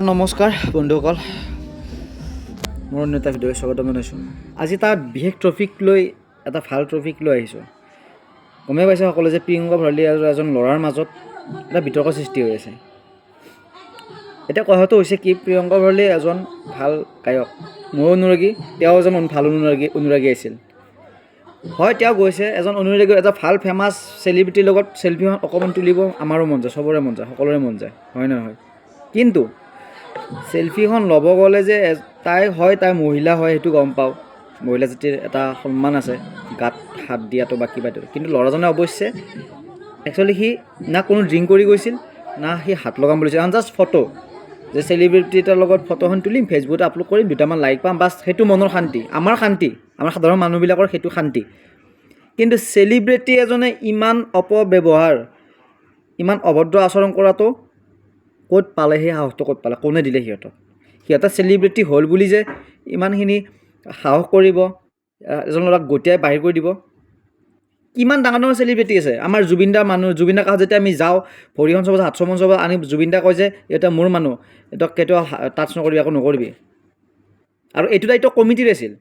নমস্কাৰ বন্ধুসকল, মোৰ অন্য এটা ভিডিঅ'ত স্বাগতম জনাইছোঁ। আজি এটা বিশেষ ট্ৰফিক লৈ এটা ভাল ট্ৰফিক লৈ আহিছোঁ। গমেই পাইছে সকলোৱে যে প্ৰিয়ংকা ভৰালী আৰু এজন ল'ৰাৰ মাজত এটা বিতৰ্কৰ সৃষ্টি হৈ আছে। এতিয়া কথাটো হৈছে কি, প্ৰিয়ংকা ভৰালী এজন ভাল গায়ক, ময়ো অনুৰাগী, তেওঁ এজন ভাল অনুৰাগী আছিল। হয়, তেওঁ গৈছে এজন অনুৰাগী, এটা ভাল ফেমাছ চেলিব্ৰিটিৰ লগত চেল্ফিখন অকণমান তুলিব আমাৰো মন যায়, চবৰে মন যায়, সকলোৰে মন যায়, হয় নহয়? কিন্তু চেল্ফিখন ল'ব গ'লে যে তাই মহিলা হয় সেইটো গম পাওঁ, মহিলা জাতিৰ এটা সন্মান আছে, গাত হাত দিয়াটো বা কিবাটো। কিন্তু ল'ৰাজনে অৱশ্যে একচুৱেলি সি না কোনো ড্ৰিংক কৰি গৈছিল, না সি হাত লগাম বুলিছিল, জাষ্ট ফটো, যে চেলিব্ৰিটি এটাৰ লগত ফটোখন তুলিম, ফেচবুকত আপলোড কৰিম, দুটামান লাইক পাম, বাছ সেইটো মনৰ শান্তি, আমাৰ সাধাৰণ মানুহবিলাকৰ সেইটো শান্তি। কিন্তু চেলিব্ৰিটি এজনে ইমান অপব্যৱহাৰ, ইমান অভদ্ৰ আচৰণ কৰাটো ক'ত পালে? সেই সাহসটো ক'ত পালে? কোনে দিলে সিহঁতক? সিহঁতে চেলিব্ৰিটি হ'ল বুলি যে ইমানখিনি সাহস কৰিব, এজন ল'ৰাক গতিয়াই বাহিৰ কৰি দিব? কিমান ডাঙৰ ডাঙৰ চেলিব্ৰিটি আছে। আমাৰ জুবিন দাৰ কাষত যেতিয়া আমি যাওঁ, ভৰিখন চব হাতখন চব আনি জুবিন দা কয় যে এটা মোৰ মানুহ, এইটোক কেতিয়াও টাচ নকৰিবি, একো নকৰিবি। আৰু এইটো দায়িত্ব কমিটিৰ আছিল,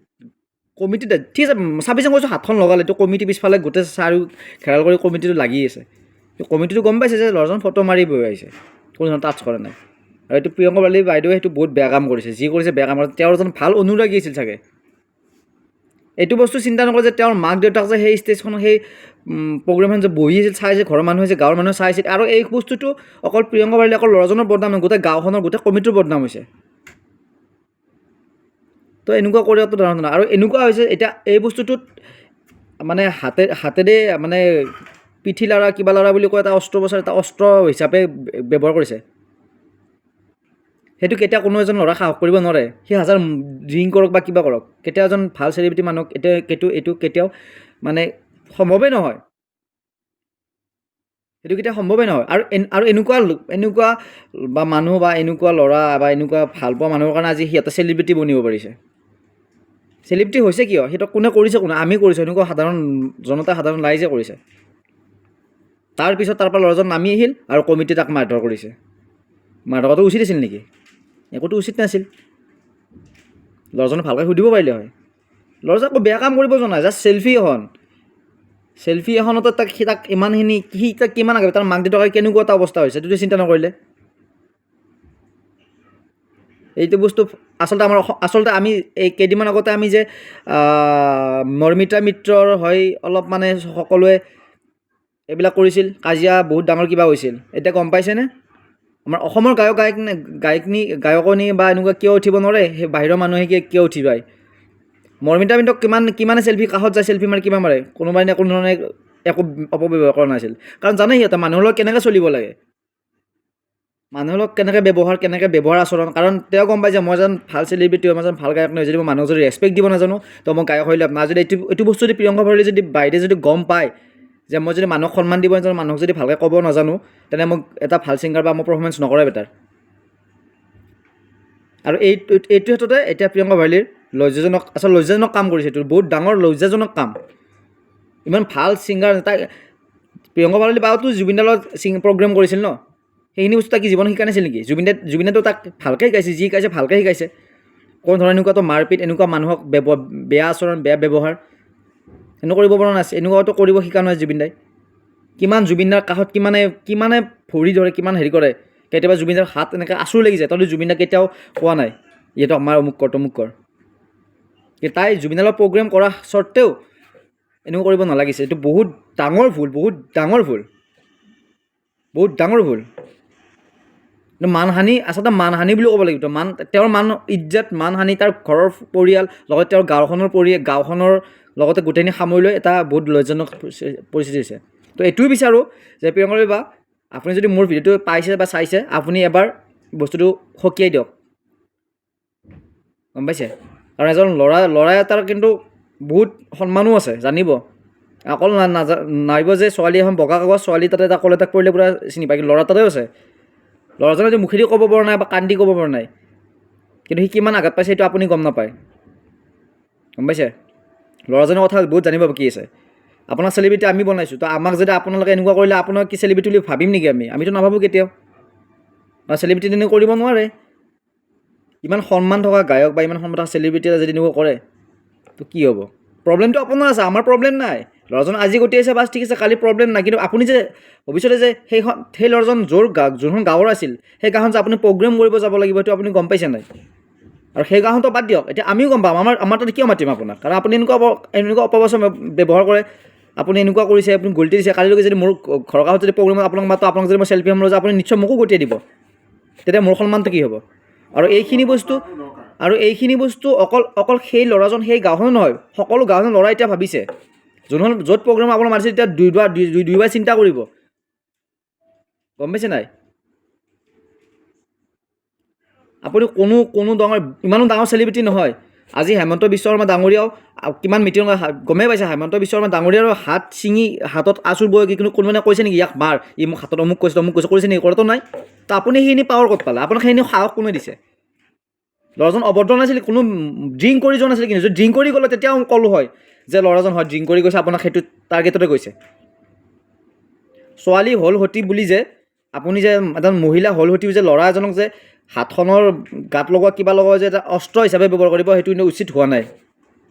কমিটিত ঠিক আছে, চাবিচোন কৈছোঁ, হাতখন লগালে, এইটো কমিটি পিছফালে গোটেই চাৰিও ঘেৰাল কৰি কমিটিটো লাগি আছে। কমিটিটো গম পাইছে যে ল'ৰাজন ফটো মাৰি বহি আহিছে, কোনো ধৰণৰ টাচ কৰা নাই। আৰু এইটো প্ৰিয়ংকা ভৰালী বাইদেৱে সেইটো বহুত বেয়া কাম কৰিছে, যি কৰিছে বেয়া কাম কৰিছে। তেওঁৰ এজন ভাল অনুৰাগী আছিল চাগে, এইটো বস্তু চিন্তা নকৰে যে তেওঁৰ মাক দেউতাক যে সেই ষ্টেজখন, সেই প্ৰগ্ৰেমখন যে বহি আছিল, চাইছে, ঘৰৰ মানুহে যে, গাঁৱৰ মানুহে চাইছিল। আৰু এই বস্তুটো অকল প্ৰিয়ংকা ভৰালী, অকল ল'ৰাজনৰ বদনাম নহয়, গোটেই গাঁওখনৰ, গোটেই কমিটিৰ বদনাম হৈছে। তো এনেকুৱা কৰিতো ধৰণৰ নহয়। আৰু এনেকুৱা হৈছে এতিয়া এই বস্তুটোত মানে হাতেৰে মানে পিঠি লৰা, কিবা লৰা বুলি কয়, এটা অস্ত্ৰোপচাৰ, এটা অস্ত্ৰ হিচাপে ব্যৱহাৰ কৰিছে। সেইটো কেতিয়া কোনো এজন ল'ৰা সাহস কৰিব নোৱাৰে। সি হাজাৰ ড্ৰিংক কৰক বা কিবা কৰক, কেতিয়াও এজন ভাল চেলিব্ৰিটি মানুহক এইটো কেতিয়াও মানে সম্ভৱেই নহয়, সেইটো কেতিয়াও সম্ভৱেই নহয়। আৰু এনেকুৱা বা মানুহ বা এনেকুৱা ল'ৰা বা এনেকুৱা ভাল পোৱা মানুহৰ কাৰণে আজি সিহঁতে চেলিব্ৰিটি বনিব পাৰিছে। চেলিব্ৰিটি হৈছে কিয়? সিহঁতক কোনে কৰিছে? আমি কৰিছোঁ, এনেকুৱা সাধাৰণ ৰাইজে কৰিছে। তাৰপিছত তাৰপৰা ল'ৰাজন নামি আহিল আৰু কমিটি তাক মাৰধৰ কৰিছে। মাৰধৰ কৰাটো উচিত আছিল নেকি? একোতো উচিত নাছিল। ল'ৰাজনে ভালকৈ সুধিব পাৰিলে হয়। ল'ৰাজন আকৌ বেয়া কাম কৰিব যোৱা নাই, জাষ্ট চেল্ফি এখনতো তাক ইমানখিনি, তাক কিমান আগে, তাৰ মাক দেউতাকে কেনেকুৱা এটা অৱস্থা হৈছে সেইটো চিন্তা নকৰিলে? এইটো বস্তু আচলতে আমি এই কেইদিনমান আগতে আমি যে নৰ্মিতা মিত্ৰৰ হৈ অলপ মানে সকলোৱে এইবিলাক কৰিছিল, কাজিয়া, বহুত ডাঙৰ কিবা হৈছিল। এতিয়া গম পাইছেনে? আমাৰ অসমৰ গায়কনী বা এনেকুৱা কিয় উঠিব নোৱাৰে, সেই বাহিৰৰ মানুহে কিয় উঠি যায়? নৰ্মিতা মিত্ৰক কিমানে চেল্ফি কাষত যায়, চেল্ফি মাৰি কিমান মাৰে, কোনোবাই কোনো ধৰণে একো অপব্যৱহাৰ কৰা নাছিল। কাৰণ জানে সিহঁতে মানুহৰ লগত কেনেকৈ চলিব লাগে, মানুহৰ লগত কেনেকৈ ব্যৱহাৰ আচৰণ। কাৰণ তেওঁ গম পাই যে মই এজন ভাল চেলিব্ৰিটি হয়, মই এজন ভাল গায়ক নহয়, যদি মই মানুহক যদি ৰেচপেক্ট দিব নাজানো, তো মই গায়ক হৈ লাভ নাই। যদি এইটো বস্তু যদি প্ৰিয়ংকা ভৰালী যদি বাইদেৱে যদি গম পায় যে মই যদি মানুহক সন্মান দিব নাজানো, মানুহক যদি ভালকৈ ক'ব নাজানো, তেনে মোক এটা ভাল ছিংগাৰ বা মই পাৰফৰ্মেঞ্চ নকৰাই বেটাৰ। আৰু এইটো ক্ষেত্ৰতে এতিয়া প্ৰিয়ংকা ভৰালীৰ লজ্জাজনক কাম কৰিছে। এইটো বহুত ডাঙৰ লজ্জাজনক কাম। ইমান ভাল ছিংগাৰ, তাই প্ৰিয়ংকা ভৰালী বাওতো জুবিন দাৰ লগত প্ৰগ্ৰেম কৰিছিল ন, সেইখিনি বস্তু তাক কি জীৱন শিকা নাছিল নেকি? জুবিনেতো তাক ভালকৈ শিকাইছে, যি শিকাইছে ভালকৈ শিকাইছে। কোনো ধৰণৰ এনেকুৱাতো মাৰপিট, এনেকুৱা মানুহক বেয়া আচৰণ, বেয়া ব্যৱহাৰ এনেকুৱা কৰিব পৰা নাছিল, এনেকুৱাতো কৰিব শিকা নহয় জুবিন দাই। কিমান জুবিন দাৰ কাষত কিমানে ভৰি ধৰে, কিমান হেৰি কৰে। কেতিয়াবা জুবিন দাৰ হাত এনেকৈ আঁচুৰ লাগি যায়, তথাপি জুবিন দাক কেতিয়াও কোৱা নাই যিহেতু আমাৰ অমুক কৰ তমুক কৰ। কিন্তু তাই জুবিন দাৰ প্ৰগ্ৰেম কৰা স্বত্তেও এনেকুৱা কৰিব নালাগিছে। এইটো বহুত ডাঙৰ ভুল। মানহানি, আচলতে মানহানি বুলি ক'ব লাগিব। তেওঁৰ ইজ্জত মানহানি, তাৰ ঘৰৰ পৰিয়াল, লগতে তেওঁৰ গাঁওখনৰ লগতে গোটেইখিনি সামৰি লৈ এটা বহুত লজ্জাজনক পৰিস্থিতি হৈছে। তো এইটোৱে বিচাৰোঁ যে প্ৰিয়ংকা ভৰালী বা, আপুনি যদি মোৰ ভিডিঅ'টো পাইছে বা চাইছে, আপুনি এবাৰ বস্তুটো সকীয়াই দিয়ক, গম পাইছে? কাৰণ এজন ল'ৰা এটাৰ কিন্তু বহুত সন্মানো আছে, জানিব। অকল নাইব যে ছোৱালী এখন বগা কাগজ, ছোৱালী তাতে এটা কল এটাক পৰিলে পূৰা চিনি পায়, কিন্তু ল'ৰা তাতেও আছে। ল'ৰাজনে যে মুখেদি ক'ব পৰা নাই বা কান্দি ক'ব পৰা নাই, কিন্তু সি কিমান আঘাত পাইছে সেইটো আপুনি গম নাপায়, গম পাইছে? ল'ৰাজনৰ কথা বহুত জানিব বাকী আছে। আপোনাক চেলিব্ৰিটি আমি বনাইছোঁ, তো আমাক যদি আপোনালোকে এনেকুৱা কৰিলে, আপোনাক কি চেলিব্ৰিটি বুলি ভাবিম নেকি? আমিতো নাভাবোঁ কেতিয়াও। চেলিব্ৰিটি তেনেকৈ কৰিব নোৱাৰে। ইমান সন্মান থকা গায়ক বা ইমান সন্মান থকা চেলিব্ৰিটি এটা যদি এনেকুৱা কৰে তো কি হ'ব? প্ৰব্লেমটো আপোনাৰ আছে, আমাৰ প্ৰব্লেম নাই। ল'ৰাজন আজি গতিয়াইছে বাছ ঠিক আছে, কালি প্ৰব্লেম নাই। কিন্তু আপুনি যে ভৱিষ্যতে যে সেই ল'ৰাজন যোনখন গাঁৱৰ আছিল সেই গাঁওখন যে আপুনি প্ৰগ্ৰেম কৰিব যাব লাগিব সেইটো আপুনি গম পাইছে নাই? আৰু সেই গাঁওখনতো বাদ দিয়ক, এতিয়া আমিও গম পাম, আমাৰ তাতে কিয় মাতিম আপোনাক? কাৰণ আপুনি এনেকুৱা অপভাষা ব্যৱহাৰ কৰে, আপুনি এনেকুৱা কৰিছে, আপুনি গল্টি দিছে। কালিলৈকে যদি মোৰ ঘৰৰ গাঁৱত যদি প্ৰগ্ৰেমত আপোনাক মাতো, আপোনাক যদি মই চেল্ফি লৈ যাওঁ, আপুনি নিশ্চয় মোকো গতিয়াই দিব। তেতিয়া মোৰ সন্মানটো কি হ'ব? আৰু এইখিনি বস্তু অকল সেই ল'ৰাজন সেই গাঁওখনো নহয়, সকলো গাঁওখনৰ ল'ৰা এতিয়া ভাবিছে। য'ত প্ৰগ্ৰেম আপোনাৰ মাতিছে এতিয়া দুইবাৰ চিন্তা কৰিব। গম পাইছে নাই? আপুনি কোনো ইমানো ডাঙৰ চেলিব্ৰিটি নহয়। আজি হেমন্ত বিশ্ব শৰ্মা ডাঙৰীয়াও কিমান মিটিং গমেই পাইছে। হেমন্ত বিশ্ব শৰ্মা ডাঙৰীয়াৰ হাত ছিঙি হাতত আঁচুৰ বৈ কিন্তু কোনোবাই কৈছে নেকি ইয়াক মাৰ, ই মোক হাতত অমুক কৰিছে নেকি? কৰাটো নাই। তো আপুনি সেইখিনি পাৱাৰ ক'ত পালে? আপোনাক সেইখিনি সাহস কোনে দিছে? ল'ৰাজন অভদ্ৰ নাছিল, কোনো ড্ৰিংক কৰি যোৱা নাছিল। কিন্তু যদি ড্ৰিংক কৰি গ'লে তেতিয়াও ক'লোঁ হয় যে ল'ৰাজন হয় ড্ৰিংক কৰি গৈছে, আপোনাক সেইটো টাৰ্গেটতে গৈছে। ছোৱালী হ'ল সতী বুলি যে আপুনি যে এজন মহিলা হ'ল সতী যে ল'ৰা এজনক যে হাতখনৰ গাত লগোৱা কিবা লগোৱা যে এটা অস্ত্ৰ হিচাপে ব্যৱহাৰ কৰিব, সেইটো কিন্তু উচিত হোৱা নাই।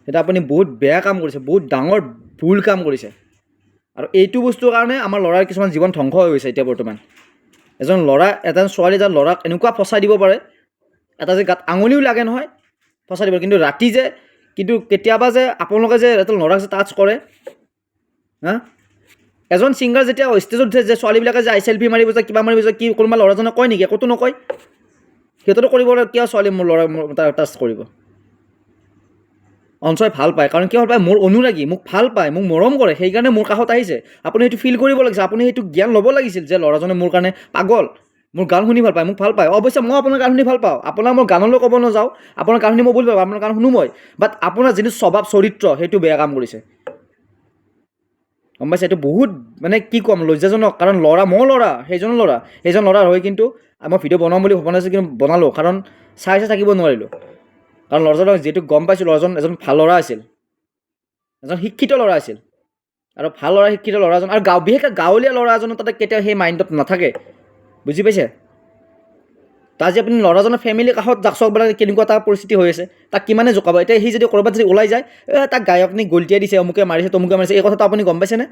সেইটো আপুনি বহুত বেয়া কাম কৰিছে, বহুত ডাঙৰ ভুল কাম কৰিছে। আৰু এইটো বস্তুৰ কাৰণে আমাৰ ল'ৰাৰ কিছুমান জীৱন ধ্বংস হৈ গৈছে এতিয়া বৰ্তমান। এজন ছোৱালী এজন ল'ৰাক এনেকুৱা ফচাই দিব পাৰে, এটা যে গাত আঙুলিও লাগে নহয় ফচাই দিব। কিন্তু ৰাতি যে কেতিয়াবা যে আপোনালোকে যে এটা ল'ৰাক যে টাচ কৰে, হা? এজন ছিংগাৰ যেতিয়া ষ্টেজত উঠে যে ছোৱালীবিলাকে যে চেল্ফি মাৰিব যায়, কিবা মাৰিব যায়, কি কোনোবা ল'ৰাজনে কয় নেকি? একোতো নকয়। সিহঁততো কৰিব কিয় ছোৱালী মোৰ টাচ কৰিব? অঞ্চই ভাল পায়, কাৰণ কিয় ভাল পায়? মোৰ অনুৰাগী, মোক ভাল পায়, মোক মৰম কৰে, সেইকাৰণে মোৰ কাষত আহিছে। আপুনি সেইটো ফিল কৰিব লাগিছিল, আপুনি সেইটো জ্ঞান ল'ব লাগিছিল যে ল'ৰাজনে মোৰ কাৰণে পাগল, মোৰ গান শুনি ভাল পায়, মোক ভাল পায়। অৱশ্যে মই আপোনাৰ গান শুনি ভাল পাওঁ, আপোনাক মই গানলৈ ক'ব নাযাওঁ, আপোনাৰ গান শুনি মই বুজি পাওঁ, আপোনাৰ গান শুনো মই। বাট আপোনাৰ যিটো স্বভাৱ চৰিত্ৰ সেইটো বেয়া কাম কৰিছে। গম পাইছে? এইটো বহুত মানে কি ক'ম, লজ্জাজনক। কাৰণ সেইজন ল'ৰা হৈ কিন্তু মই ভিডিঅ' বনাম বুলি ভবা নাছিলোঁ, কিন্তু বনালোঁ। কাৰণ চাই থাকিব নোৱাৰিলোঁ। কাৰণ ল'ৰাজনক যিহেতু গম পাইছোঁ ল'ৰাজন এজন ভাল ল'ৰা আছিল, এজন শিক্ষিত ল'ৰা আছিল। আৰু ভাল ল'ৰা, শিক্ষিত ল'ৰা এজন, আৰু বিশেষকৈ গাঁৱলীয়া ল'ৰা এজনৰ তাতে কেতিয়াও সেই মাইণ্ডত নাথাকে। বুজি পাইছে? তো আজি আপুনি ল'ৰাজনৰ ফেমিলিৰ কাষত যাক চাওক বোলে কেনেকুৱা এটা পৰিস্থিতি হৈ আছে, তাক কিমানে জোকাব। এতিয়া সি যদি ক'ৰবাত যদি ওলাই যায়, তাক গায়ক নি গল্টিয়াই দিছে, অমুকে মাৰিছে, তমুকে মাৰিছে, এই কথাটো আপুনি গম পাইছেনে?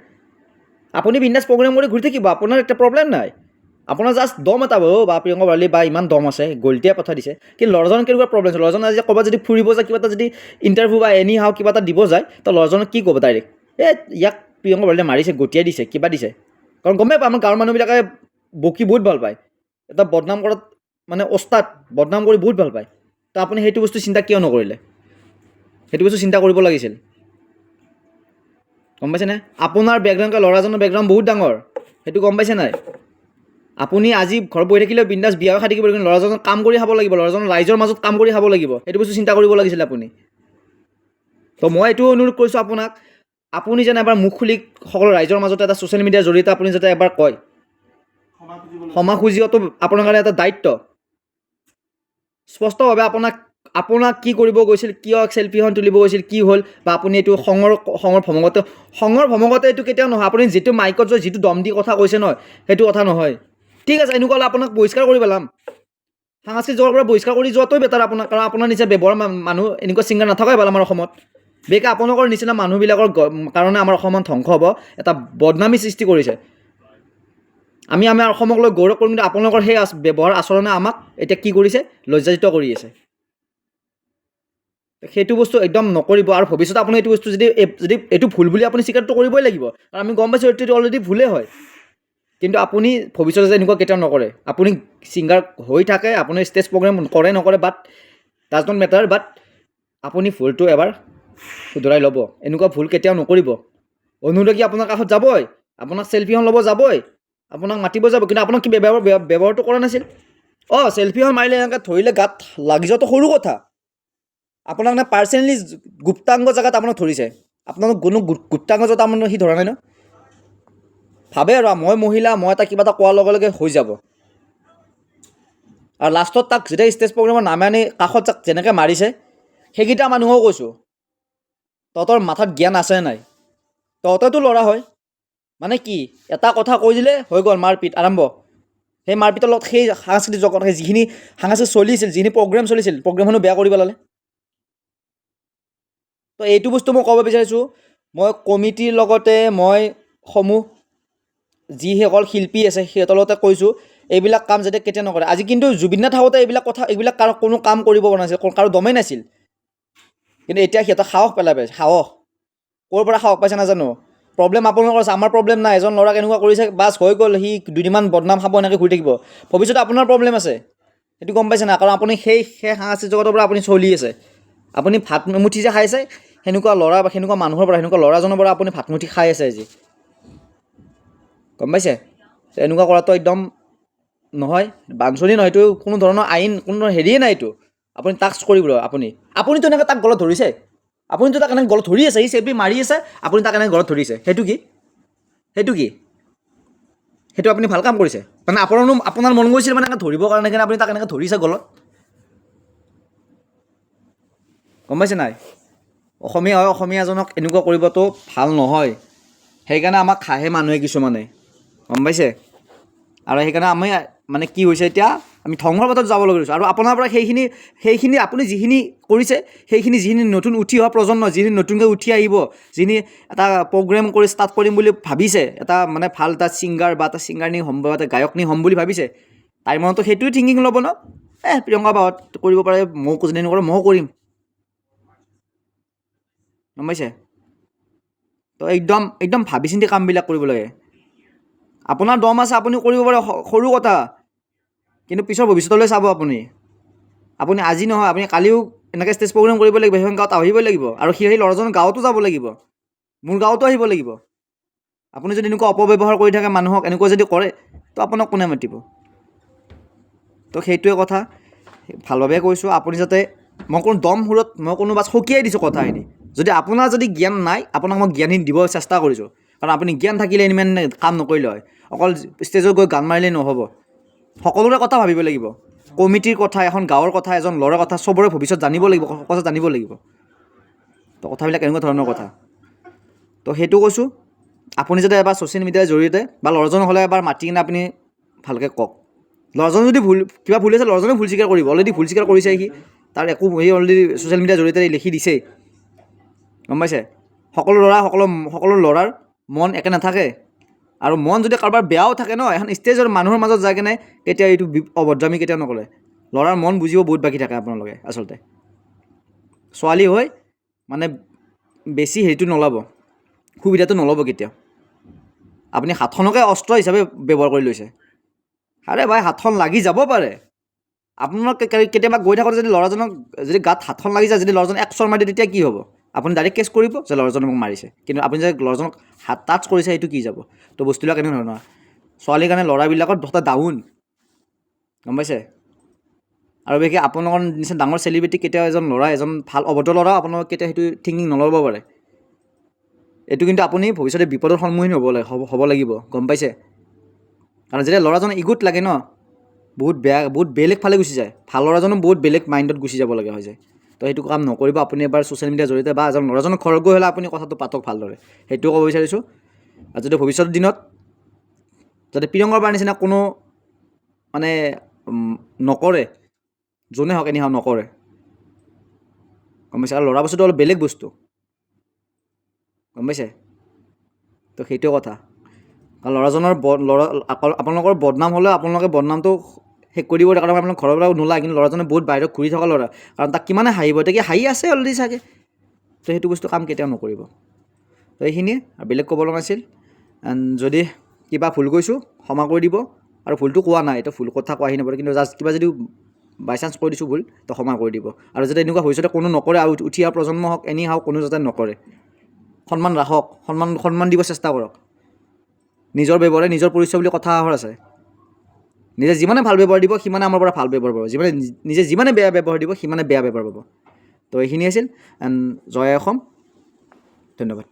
আপুনি বিন্দাছ প্ৰগ্ৰেম কৰি ঘূৰি থাকিব, আপোনাৰ এতিয়া প্ৰব্লেম নাই। আপোনাৰ জাষ্ট দম এটা বা প্ৰিয়ংকা ভৰালী বা ইমান দম আছে, গল্টিয়াই পঠাই দিছে। কিন্তু ল'ৰাজনৰ কেনেকুৱা প্ৰব্লেম আছে? ল'ৰাজন আজি ক'ৰবাত যদি ফুৰিব যায়, কিবা এটা যদি ইণ্টাৰভিউ বা এনি হাও কিবা এটা দিব যায়, তো ল'ৰাজনক কি ক'ব ডাইৰেক্ট? ইয়াক প্ৰিয়ংকা ভৰালীয়ে মাৰিছে, গটিয়াই দিছে, কিবা দিছে। কাৰণ গমেই পায় আমাৰ গাঁৱৰ মানুহবিলাকে বকি বহুত ভাল পায়, এটা বদনাম কৰাত মানে ওস্তাদ, বদনাম কৰি বহুত ভাল পায়। তো আপুনি সেইটো বস্তু চিন্তা কিয় নকৰিলে? সেইটো বস্তু চিন্তা কৰিব লাগিছিল। গম পাইছেনে? আপোনাৰ বেকগ্ৰাউণ্ডকৈ ল'ৰাজনৰ বেকগ্ৰাউণ্ড বহুত ডাঙৰ, সেইটো গম পাইছে নাই? আপুনি আজি ঘৰ বহি থাকিলেও বিন্দাছ বিয়া খাই থাকিব, কিন্তু ল'ৰাজনৰ কাম কৰি খাব লাগিব, ল'ৰাজনৰ ৰাইজৰ মাজত কাম কৰি খাব লাগিব। সেইটো বস্তু চিন্তা কৰিব লাগিছিল আপুনি। তো মই এইটো অনুৰোধ কৰিছোঁ আপোনাক, আপুনি যেন এবাৰ মুখ খুলি সকলো ৰাইজৰ মাজতে এটা ছ'চিয়েল মিডিয়াৰ জৰিয়তে আপুনি যাতে এবাৰ কয়, ক্ষমা খুজিওটো আপোনাৰ কাৰণে এটা দায়িত্ব। স্পষ্টভাৱে আপোনাক কি কৰিব গৈছিল, কিয় চেল্ফিখন তুলিব গৈছিল, কি হ'ল, বা আপুনি এইটো খঙৰ ভমকতে এইটো কেতিয়াও নহয়। আপুনি যিটো মাইকত যিটো দম দি কথা কৈছে নহয়, সেইটো কথা নহয়। ঠিক আছে, এনেকুৱা হ'লে আপোনাক বহিষ্কাৰ কৰি পেলাম, সাংস্কৃতিক জগতৰ পৰা বহিষ্কাৰ কৰি যোৱাটোৱে বেটাৰ আপোনাৰ। কাৰণ আপোনাৰ নিচিনা ব্যৱহাৰ মানুহ এনেকুৱা ছিংগাৰ নাথাকাই ভাল আমাৰ অসমত। বিশেষকৈ আপোনালোকৰ নিচিনা মানুহবিলাকৰ কাৰণে আমাৰ অসমত ধ্বংস হ'ব, এটা বদনামী সৃষ্টি কৰিছে। আমি আমাৰ অসমক লৈ গৌৰৱ কৰিম, কিন্তু আপোনালোকৰ সেই ব্যৱহাৰ আচৰণে আমাক এতিয়া কি কৰিছে? লজ্জাজিত কৰি আছে। সেইটো বস্তু একদম নকৰিব। আৰু ভৱিষ্যতে আপুনি এইটো বস্তু যদি এইটো ভুল বুলি আপুনি স্বীকাৰটো কৰিবই লাগিব, কাৰণ আমি গম পাইছোঁ এইটো অলৰেডি ভুলেই হয়। কিন্তু আপুনি ভৱিষ্যতে যে এনেকুৱা কেতিয়াও নকৰে। আপুনি ছিংগাৰ হৈ থাকে, আপুনি ষ্টেজ প্ৰগ্ৰেম কৰে নকৰে, বাট ডাজ নট মেটাৰ, বাট আপুনি ভুলটো এবাৰ শুধৰাই ল'ব। এনেকুৱা ভুল কেতিয়াও নকৰিব। অনুৰাগী আপোনাৰ কাষত যাবই, আপোনাক চেল্ফিখন ল'ব যাবই, আপোনাক মাতিব যাব, কিন্তু আপোনাক কি ব্যৱহাৰটো কৰা নাছিল? চেল্ফিখন মাৰিলে এনেকৈ ধৰিলে গাত লাগি যোৱাটো সৰু কথা। আপোনাক নে পাৰ্চনেলি গুপ্তাংগ জেগাত আপোনাক ধৰিছে, আপোনাক কোনো গুপ্তাংগ জেগাত আপোনাক সি ধৰা নাই ন? ভাবে আৰু মই মহিলা, মই কিবা এটা কোৱাৰ লগে লগে হৈ যাব। আৰু লাষ্টত তাক যেতিয়া ষ্টেজ প্ৰগ্ৰেমৰ নামে আনি কাষত যাক যেনেকৈ মাৰিছে, সেইকেইটা মানুহকো কৈছোঁ, তহঁতৰ মাথাত জ্ঞান আছে নাই? তহঁতেতো ল'ৰা হয়, মানে কি এটা কথা কৈ দিলে হৈ গ'ল মাৰপিট আৰম্ভ। সেই মাৰপিটৰ লগত সেই সাংস্কৃতিক জগত সেই যিখিনি সাংস্কৃতিক চলিছিল, যিখিনি প্ৰগ্ৰেম চলিছিল, প্ৰগ্ৰেমসমূহ বেয়া কৰি পেলালে। তো এইটো বস্তু মই ক'ব বিচাৰিছোঁ, মই কমিটিৰ লগতে মই সমূহ যিসকল শিল্পী আছে সিহঁতৰ লগতে কৈছোঁ এইবিলাক কাম যাতে কেতিয়া নকৰে। আজি কিন্তু জুবিনদা থাকোঁতে এইবিলাক কোনো কাম কৰিব পৰা নাছিল, কাৰো দমেই নাছিল। কিন্তু এতিয়া সিহঁতৰ সাহস পেলাই পাইছে, সাহস ক'ৰ পৰা সাহস পাইছে নাজানো। প্ৰব্লেম আপোনালোকৰ আছে, আমাৰ প্ৰব্লেম নাই। এজন ল'ৰাক এনেকুৱা কৰিছে, বাছ হৈ গ'ল, সি দুদিনমান বদনাম খাব, এনেকৈ ঘূৰি থাকিব। ভৱিষ্যতে আপোনাৰ প্ৰব্লেম আছে, সেইটো গম পাইছে না। কাৰণ আপুনি সেই সাংস্কৃতিক জগতৰ পৰা আপুনি চলি আছে। আপুনি ভাতমুঠি যে খাইছে সেনেকুৱা ল'ৰা বা সেনেকুৱা মানুহৰ পৰা, সেনেকুৱা ল'ৰাজনৰ পৰা আপুনি ভাতমুঠি খাই আছে আজি, গম পাইছে। এনেকুৱা কৰাটো একদম নহয়, বাঞ্ছনী নহয়, এইটো কোনো ধৰণৰ আইন, কোনো ধৰণৰ হেৰিয়ে নাই এইটো। আপুনি টাস্ক কৰিব, আপুনিতো এনেকৈ তাক গলত ধৰিছে, আপুনিতো তাক এনেকৈ গলত ধৰি আছে, সি চেপি মাৰি আছে, আপুনি তাক এনেকৈ গলত ধৰিছে। সেইটো কি? সেইটো আপুনি ভাল কাম কৰিছে মানে। আপোনাৰ মন গৈছিল মানে এনেকৈ ধৰিবৰ কাৰণে, আপুনি তাক এনেকৈ ধৰিছে গলত, গম পাইছে নাই। অসমীয়া হয়, অসমীয়া এজনক এনেকুৱা কৰিবতো ভাল নহয়। সেইকাৰণে আমাক খাহে মানুহে কিছুমানে, গম পাইছে। আৰু সেইকাৰণে আমি মানে কি হৈছে এতিয়া, আমি ধ্বংসৰ পথত যাব লগা হৈছোঁ। আৰু আপোনাৰ পৰা সেইখিনি আপুনি যিখিনি কৰিছে, যিখিনি নতুন উঠি অহা প্ৰজন্ম, যিখিনি নতুনকৈ উঠি আহিব, যিখিনি এটা প্ৰগ্ৰেম কৰি ষ্টাৰ্ট কৰিম বুলি ভাবিছে, এটা মানে ভাল এটা ছিংগাৰ বা এটা ছিংগাৰনী হ'ম বা এটা গায়কনী হ'ম বুলি ভাবিছে, তাইৰ মনতো সেইটোৱে থিংকিং ল'ব ন। প্ৰিয়ংকা বাহঁত কৰিব পাৰে, ময়ো যদি নকৰোঁ ময়ো কৰিম, গম পাইছে। তো একদম ভাবি চিন্তি কামবিলাক কৰিব লাগে। আপোনাৰ দম আছে, আপুনি কৰিব পাৰে, সৰু কথা। কিন্তু পিছৰ ভৱিষ্যতলৈ চাব আপুনি আজি নহয়, আপুনি কালিও এনেকৈ ষ্টেজ প্ৰগ্ৰেম কৰিব লাগিব, সেইখন গাঁৱত আহিবই লাগিব। আৰু সেই ল'ৰাজনৰ গাঁৱতো যাব লাগিব, মোৰ গাঁৱতো আহিব লাগিব। আপুনি যদি এনেকুৱা অপব্যৱহাৰ কৰি থাকে মানুহক, এনেকুৱা যদি কৰে, তো আপোনাক কোনে মাতিব। তো সেইটোৱে কথা, ভালভাৱে কৈছোঁ। আপুনি যাতে, মই কোনো দম সুৰত মই কোনোবা সকীয়াই দিছোঁ কথাখিনি। যদি আপোনাৰ জ্ঞান নাই, আপোনাক মই জ্ঞানখিনি দিব চেষ্টা কৰিছোঁ। কাৰণ আপুনি জ্ঞান থাকিলে ইমান কাম নকৰিলে হয়। অকল ষ্টেজত গৈ গান মাৰিলেই নহ'ব, সকলোৰে কথা ভাবিব লাগিব। কমিটিৰ কথা, এখন গাঁৱৰ কথা, এজন ল'ৰাৰ কথা, চবৰে ভৱিষ্যত জানিব লাগিব, কথা জানিব লাগিব। তো কথাবিলাক এনেকুৱা ধৰণৰ কথা। তো সেইটো কৈছোঁ, আপুনি যাতে এবাৰ ছ'চিয়েল মিডিয়াৰ জৰিয়তে বা ল'ৰাজন হ'লে এবাৰ মাতি কিনে আপুনি ভালকৈ কওক। ল'ৰাজন যদি কিবা ভুল আছে, ল'ৰাজনে ভুল স্বীকাৰ কৰিব, অলৰেডি ভুল স্বীকাৰ কৰিছে সি। তাৰ একো সি অলৰেডি ছ'চিয়েল মিডিয়াৰ জৰিয়তে লিখি দিছেই, গম পাইছে। সকলো ল'ৰাৰ মন একে নাথাকে। আৰু মন যদি কাৰোবাৰ বেয়াও থাকে ন, এখন ষ্টেজৰ মানুহৰ মাজত যাই কেনে কেতিয়া এইটো অভদ্ৰামি কেতিয়াও নকৰে। ল'ৰাৰ মন বুজিব বহুত বাকী থাকে আপোনালোকে আচলতে। ছোৱালী হৈ মানে বেছি হেৰিটো নল'ব, সুবিধাটো নল'ব কেতিয়াও। আপুনি হাতখনকে অস্ত্ৰ হিচাপে ব্যৱহাৰ কৰি লৈছে। আৰে ভাই, হাতখন লাগি যাব পাৰে। আপোনাক কেতিয়াবা গৈ থাকোঁতে যদি ল'ৰাজনক যদি গাত হাতখন লাগি যায়, যদি ল'ৰাজনক এক চৰ মাৰি দিয়ে, তেতিয়া কি হ'ব? আপুনি ডাইৰেক্ট কেছ কৰিব যে ল'ৰাজনে মোক মাৰিছে। কিন্তু আপুনি যে ল'ৰাজনক হাত টাচ কৰিছে, সেইটো কি যাব? তো বস্তুবিলাক এনেকুৱা ধৰণৰ। ছোৱালীৰ কাৰণে ল'ৰাবিলাকত বহুত ডাউন, গম পাইছে। আৰু বিশেষকৈ আপোনালোকৰ নিচিনা ডাঙৰ চেলিব্ৰিটি কেতিয়াও এজন ভাল অভদ্ৰ ল'ৰাও আপোনালোকে কেতিয়াও সেইটো থিংকিং নল'ব পাৰে। এইটো কিন্তু আপুনি ভৱিষ্যতে বিপদৰ সন্মুখীন হ'ব লাগিব, গম পাইছে। কাৰণ যেতিয়া ল'ৰাজনৰ ইগোত লাগে ন, বহুত বেলেগ ফালে গুচি যায়। ভাল ল'ৰাজনো বহুত বেলেগ মাইণ্ডত গুচি যাব লগা হৈ যায়। তো সেইটো কাম নকৰিব আপুনি এবাৰ ছ'চিয়েল মিডিয়াৰ জৰিয়তে, বা এজন ল'ৰাজনৰ ঘৰত গৈ হ'লে আপুনি কথাটো পাতক ভালদৰে, সেইটোও ক'ব বিচাৰিছোঁ। আৰু যদি ভৱিষ্যতৰ দিনত যাতে প্ৰিয়ংকাৰ বাৰ নিচিনা কোনো মানে নকৰে, যোনে হওক এনি হওক নকৰে, গম পাইছে। আৰু ল'ৰা বস্তুটো অলপ বেলেগ বস্তু, গম পাইছে। তো সেইটোৱে কথা। কাৰণ ল'ৰাজনৰ আপোনালোকৰ বদনাম হ'লেও আপোনালোকে বদনামটো শেষ কৰি দিব, কাৰণ আপোনালোকৰ ঘৰৰ পৰাও নোলায়। কিন্তু ল'ৰাজনে বহুত বাহিৰত ঘূৰি থকা ল'ৰা, কাৰণ তাক কিমানে হাঁহিব, এতিয়া কি হাঁহি আছে অলৰেডি চাগে। তো সেইটো বস্তু কাম কেতিয়াও নকৰিব। তো এইখিনিয়ে, আৰু বেলেগ ক'ব লগা নাছিল। যদি কিবা ভুল কৈছোঁ ক্ষমা কৰি দিব। আৰু ভুলটো কোৱা নাই, এইটো ভুল কথা কোৱাহি নপৰে, কিন্তু জাষ্ট কিবা যদি বাই চান্স কৈ দিছোঁ ভুল, তো ক্ষমা কৰি দিব। আৰু যাতে এনেকুৱা ভৱিষ্যতে কোনো নকৰে, আৰু উঠি অহা প্ৰজন্ম হওক এনি হওক কোনো যাতে নকৰে। সন্মান ৰাখক, সন্মান দিব চেষ্টা কৰক। নিজৰ ব্যৱহাৰে নিজৰ পৰিচয় বুলি কথা এষাৰ আছে। নিজে যিমানে ভাল ব্যৱহাৰ দিব, সিমানে আমাৰ পৰা ভাল ব্যৱহাৰ পাব। নিজে যিমানে বেয়া ব্যৱহাৰ দিব, সিমানে বেয়া ব্যৱহাৰ পাব। তো এইখিনি আছিল। জয় অসম, ধন্যবাদ।